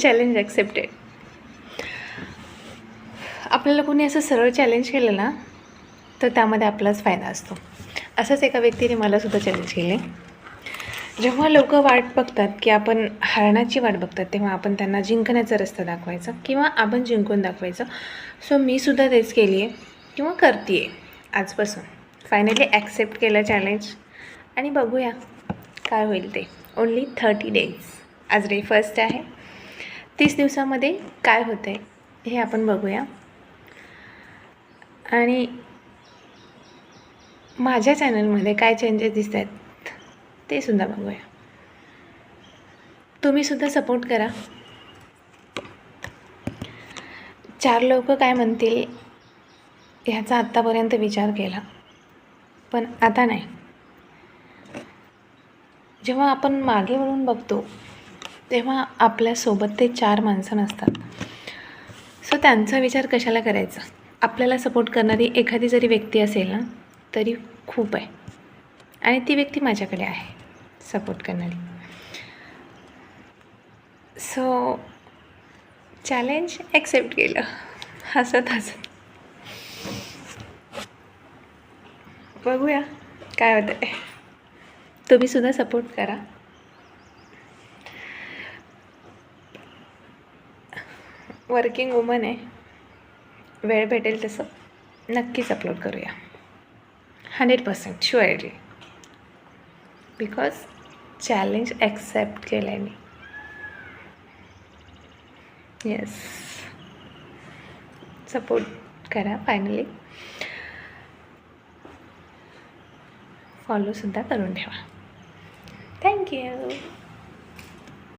Challenge accepted. आपल्याला कोणी असं सरळ चॅलेंज केलं ना तर त्यामध्ये आपलाच फायदा असतो. असंच एका व्यक्तीने मलासुद्धा चॅलेंज केले. जेव्हा लोक वाट बघतात की आपण हारण्याची वाट बघतात तेव्हा आपण त्यांना जिंकण्याचा रस्ता दाखवायचा किंवा आपण जिंकून दाखवायचं. सो मीसुद्धा तेच केली आहे किंवा करते आहे आजपासून. फायनली ॲक्सेप्ट केलं चॅलेंज आणि बघूया काय होईल ते. Only 30 days. आज डे 1 आहे. 30 दिवसामध्ये काय होतं आहे हे आपण बघूया आणि माझ्या चॅनलमध्ये काय चेंजेस दिसत आहेत ते सुद्धा बघूया. तुम्हीसुद्धा सपोर्ट करा. 4 लोक काय म्हणतील ह्याचा आत्तापर्यंत विचार केला, पण आता नाही. जेव्हा आपण मागे वळून बघतो तेव्हा आपल्यासोबत ते 4 माणसं नसतात. सो त्यांचा विचार कशाला करायचा. आपल्याला सपोर्ट करणारी एखादी जरी व्यक्ती असेल ना तरी खूप आहे आणि ती व्यक्ती माझ्याकडे आहे सपोर्ट करणारी. सो चॅलेंज ॲक्सेप्ट केलं हसत हसत. बघूया काय होतं आहे. तुम्हीसुद्धा सपोर्ट करा. वर्किंग वुमन आहे. वेळ भेटेल तसं नक्कीच अपलोड करूया. 100% शुअरली. बिकॉज चॅलेंज ॲक्सेप्ट केलं आहे मी. येस. सपोर्ट करा. फायनली फॉलोसुद्धा करून ठेवा. थँक्यू.